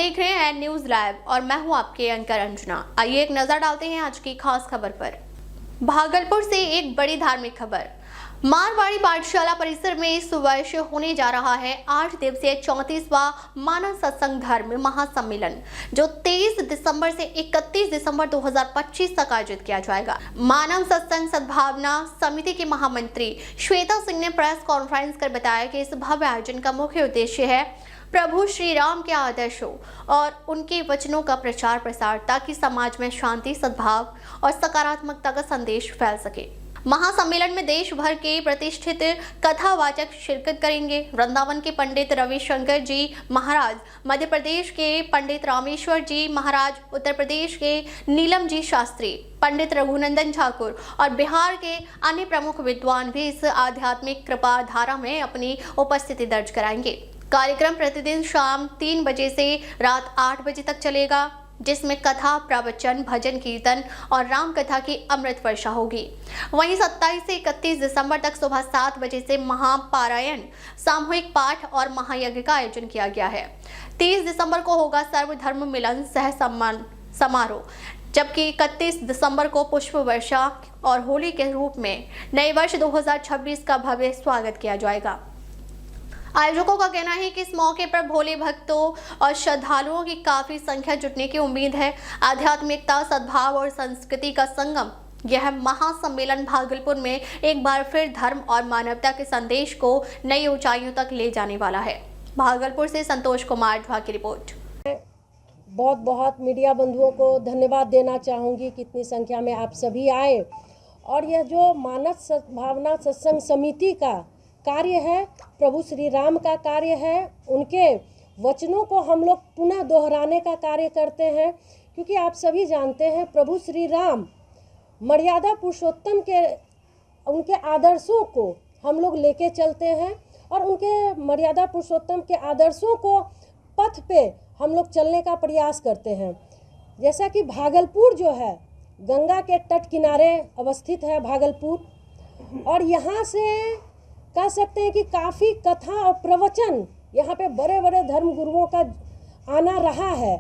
देख रहे हैं न्यूज लाइव और मैं हूं आपके एंकर अंजना। आइए एक नजर डालते हैं आज की खास खबर पर। भागलपुर से एक बड़ी धार्मिक खबर। मारवाड़ी पाठशाला परिसर में इस वर्ष होने जा रहा है 8 दिवसीय 34वां मानव सत्संग धर्म महासम्मेलन, जो 23 दिसंबर से 31 दिसंबर 2025 तक आयोजित किया जाएगा। मानव सत्संग सद्भावना समिति की महामंत्री श्वेता सिंह ने प्रेस कॉन्फ्रेंस कर बताया कि इस भव्य आयोजन का मुख्य उद्देश्य है प्रभु श्री राम के आदर्शों और उनके वचनों का प्रचार प्रसार, ताकि समाज में शांति, सद्भाव और सकारात्मकता का संदेश फैल सके। महासम्मेलन में देश भर के प्रतिष्ठित कथावाचक शिरकत करेंगे। वृंदावन के पंडित रविशंकर जी महाराज, मध्य प्रदेश के पंडित रामेश्वर जी महाराज, उत्तर प्रदेश के नीलम जी शास्त्री, पंडित रघुनंदन ठाकुर और बिहार के अन्य प्रमुख विद्वान भी इस आध्यात्मिक कृपा धारा में अपनी उपस्थिति दर्ज कराएंगे। कार्यक्रम प्रतिदिन शाम 3 बजे से रात 8 बजे तक चलेगा, जिसमें कथा, प्रवचन, भजन, कीर्तन और राम कथा की अमृत वर्षा होगी। वहीं 27 से 31 दिसंबर तक सुबह 7 बजे से महापारायण, सामूहिक पाठ और महायज्ञ का आयोजन किया गया है। 30 दिसंबर को होगा सर्वधर्म मिलन सह सम्मान समारोह, जबकि 31 दिसंबर को पुष्प वर्षा और होली के रूप में नए वर्ष 2026 का भव्य स्वागत किया जाएगा। आयोजकों का कहना है कि इस मौके पर भोले भक्तों और श्रद्धालुओं की काफी संख्या जुटने की उम्मीद है। आध्यात्मिकता, सद्भाव और संस्कृति का संगम, यह महासम्मेलन भागलपुर में एक बार फिर धर्म और मानवता के संदेश को नई ऊंचाइयों तक ले जाने वाला है। भागलपुर से संतोष कुमार झा की रिपोर्ट। बहुत बहुत मीडिया बंधुओं को धन्यवाद देना चाहूँगी कि इतनी संख्या में आप सभी आए। और यह जो मानव सद्भावना सत्संग समिति का कार्य है, प्रभु श्री राम का कार्य है, उनके वचनों को हम लोग पुनः दोहराने का कार्य करते हैं। क्योंकि आप सभी जानते हैं प्रभु श्री राम मर्यादा पुरुषोत्तम के उनके आदर्शों को हम लोग लेके चलते हैं और उनके मर्यादा पुरुषोत्तम के आदर्शों को पथ पे हम लोग चलने का प्रयास करते हैं। जैसा कि भागलपुर जो है, गंगा के तट किनारे अवस्थित है भागलपुर, और यहाँ से कह सकते हैं कि काफ़ी कथा और प्रवचन यहाँ पे बड़े बड़े धर्म गुरुओं का आना रहा है।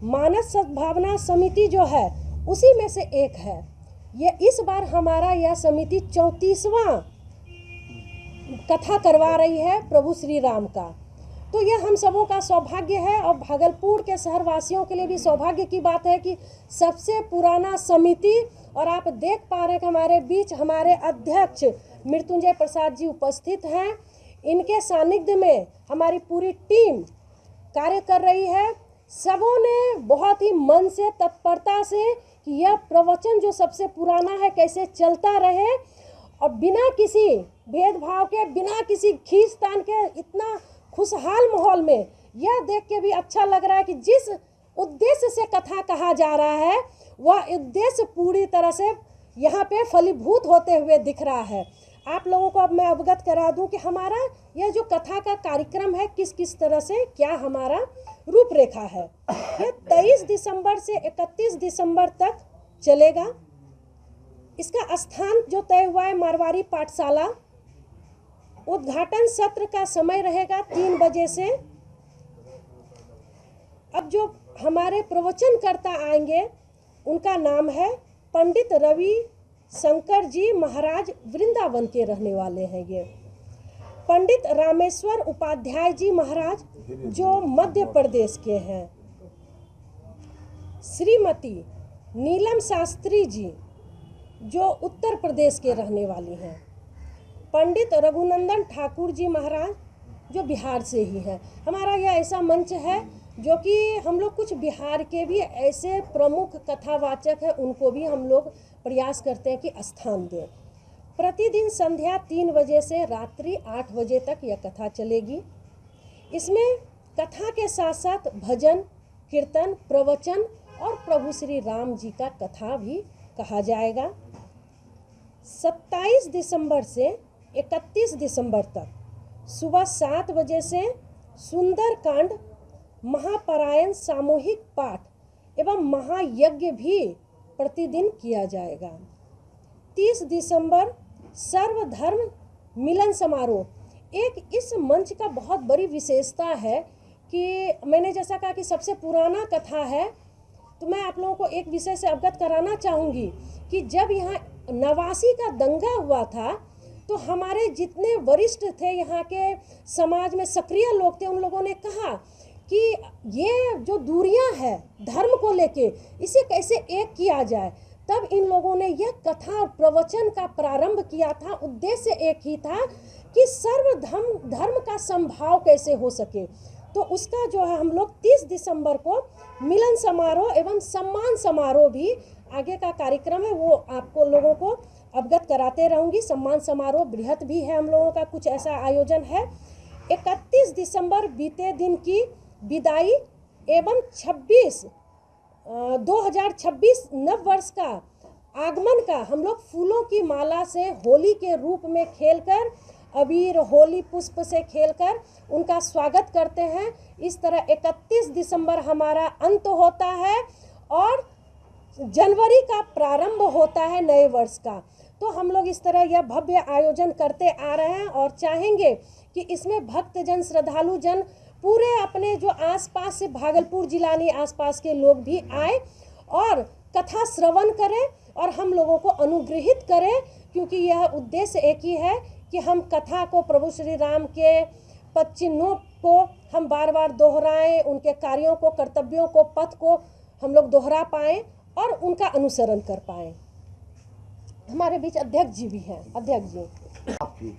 मानव सद्भावना समिति जो है उसी में से एक है। ये इस बार हमारा यह समिति 34वां कथा करवा रही है प्रभु श्री राम का। तो यह हम सबों का सौभाग्य है और भागलपुर के शहरवासियों के लिए भी सौभाग्य की बात है कि सबसे पुराना समिति, और आप देख पा रहे हैं कि हमारे बीच हमारे अध्यक्ष मृत्युंजय प्रसाद जी उपस्थित हैं। इनके सानिध्य में हमारी पूरी टीम कार्य कर रही है। सबों ने बहुत ही मन से, तत्परता से कि यह प्रवचन जो सबसे पुराना है कैसे चलता रहे, और बिना किसी भेदभाव के, बिना किसी खींचतान के, इतना खुशहाल माहौल में यह देख के भी अच्छा लग रहा है कि जिस उद्देश्य से कथा कहा जा रहा है वह उद्देश्य पूरी तरह से यहाँ पे फलीभूत होते हुए दिख रहा है। आप लोगों को अब मैं अवगत करा दूं कि हमारा यह जो कथा का कार्यक्रम है किस किस तरह से क्या हमारा रूपरेखा है। यह 23 दिसंबर से 31 दिसंबर तक चलेगा। इसका स्थान जो तय हुआ है मारवाड़ी पाठशाला। उद्घाटन सत्र का समय रहेगा 3 बजे से। अब जो हमारे प्रवचनकर्ता आएंगे उनका नाम है पंडित रवि शंकर जी महाराज, वृंदावन के रहने वाले हैं। ये पंडित रामेश्वर उपाध्याय जी महाराज जो मध्य प्रदेश के हैं। श्रीमती नीलम शास्त्री जी जो उत्तर प्रदेश के रहने वाली हैं। पंडित रघुनंदन ठाकुर जी महाराज जो बिहार से ही हैं। हमारा यह ऐसा मंच है जो कि हम लोग कुछ बिहार के भी ऐसे प्रमुख कथावाचक हैं, उनको भी हम लोग प्रयास करते हैं कि स्थान दें। प्रतिदिन संध्या 3 बजे से रात्रि 8 बजे तक यह कथा चलेगी। इसमें कथा के साथ साथ भजन, कीर्तन, प्रवचन और प्रभु श्री राम जी का कथा भी कहा जाएगा। 27 दिसंबर से 31 दिसंबर तक सुबह 7 बजे से सुंदरकांड, महापारायण, सामूहिक पाठ एवं महायज्ञ भी प्रतिदिन किया जाएगा। 30 दिसंबर सर्वधर्म मिलन समारोह। एक इस मंच का बहुत बड़ी विशेषता है कि मैंने जैसा कहा कि सबसे पुराना कथा है, तो मैं आप लोगों को एक विषय से अवगत कराना चाहूँगी कि जब यहाँ 89 का दंगा हुआ था तो हमारे जितने वरिष्ठ थे, यहाँ के समाज में सक्रिय लोग थे, उन लोगों ने कहा कि ये जो दूरियां हैं धर्म को लेके, इसे कैसे एक किया जाए। तब इन लोगों ने यह कथा और प्रवचन का प्रारंभ किया था। उद्देश्य एक ही था कि सर्व धर्म का समभाव कैसे हो सके। तो उसका जो है हम लोग 30 दिसंबर को मिलन समारोह एवं सम्मान समारोह भी आगे का कार्यक्रम है, वो आपको लोगों को अवगत कराते रहूँगी। सम्मान समारोह बृहत भी है हम लोगों का, कुछ ऐसा आयोजन है। 31 दिसंबर बीते दिन की विदाई एवं 2026 नव वर्ष का आगमन का हम लोग फूलों की माला से होली के रूप में खेलकर, अबीर होली पुष्प से खेलकर उनका स्वागत करते हैं। इस तरह 31 दिसंबर हमारा अंत होता है और जनवरी का प्रारंभ होता है नए वर्ष का। तो हम लोग इस तरह यह भव्य आयोजन करते आ रहे हैं और चाहेंगे कि इसमें भक्तजन, श्रद्धालु जन, पूरे अपने जो आसपास से भागलपुर जिला नहीं आसपास के लोग भी आए और कथा श्रवण करें और हम लोगों को अनुग्रहित करें, क्योंकि यह उद्देश्य एक ही है कि हम कथा को, प्रभु श्री राम के पद चिन्हों को हम बार बार दोहराएं, उनके कार्यों को, कर्तव्यों को, पथ को हम लोग दोहरा पाएं और उनका अनुसरण कर पाएं। हमारे बीच अध्यक्ष जी भी हैं। अध्यक्ष जी,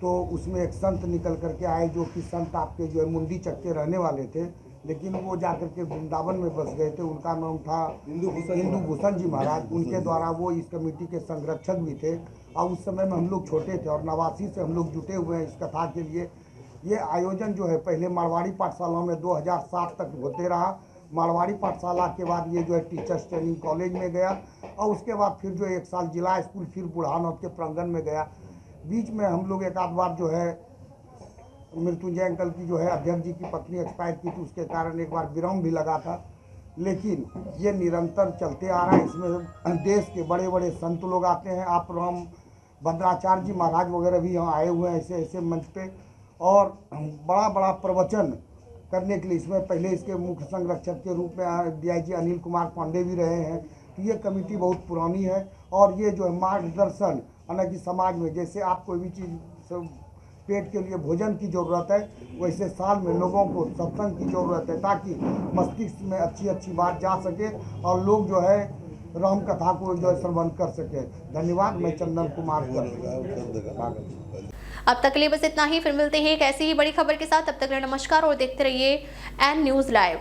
तो उसमें एक संत निकल करके आए, जो कि संत आपके जो है मुंडी चक के रहने वाले थे, लेकिन वो जाकर के वृंदावन में बस गए थे। उनका नाम था हिंदू भूषण जी महाराज। उनके द्वारा वो इस कमेटी के संरक्षक भी थे और उस समय में हम लोग छोटे थे और 89 से हम लोग जुटे हुए हैं इस कथा के लिए। ये आयोजन जो है पहले मारवाड़ी पाठशाला में 2007 तक होते रहा। मारवाड़ी पाठशाला के बाद ये जो है टीचर्स ट्रेनिंग कॉलेज में गया और उसके बाद फिर जो 1 साल जिला स्कूल, फिर बुढ़ानौत के प्रांगण में गया। बीच में हम लोग एक आध बार जो है मृत्युंजय अंकल की जो है अध्यक्ष जी की पत्नी एक्सपायर की थी, उसके कारण एक बार विराम भी लगा था, लेकिन ये निरंतर चलते आ रहा है। इसमें देश के बड़े बड़े संत लोग आते हैं, आप राम भद्राचार्य जी महाराज वगैरह भी यहाँ आए हुए हैं ऐसे ऐसे मंच पे, और बड़ा बड़ा प्रवचन करने के लिए इसमें पहले इसके मुख्य संरक्षक के रूप में DIG अनिल कुमार पांडे भी रहे हैं। तो ये कमेटी बहुत पुरानी है और ये जो है मार्गदर्शन, हालांकि समाज में जैसे आप कोई भी चीज़ पेट के लिए भोजन की ज़रूरत है, वैसे साल में लोगों को सत्संग की ज़रूरत है, ताकि मस्तिष्क में अच्छी अच्छी बात जा सके और लोग जो है राम कथा को जो है श्रवण कर सके। धन्यवाद। मैं चंदन कुमार। अब तक के लिए बस इतना ही, फिर मिलते हैं एक ऐसी ही बड़ी खबर के साथ। तब तक नमस्कार और देखते रहिए एन न्यूज़ लाइव।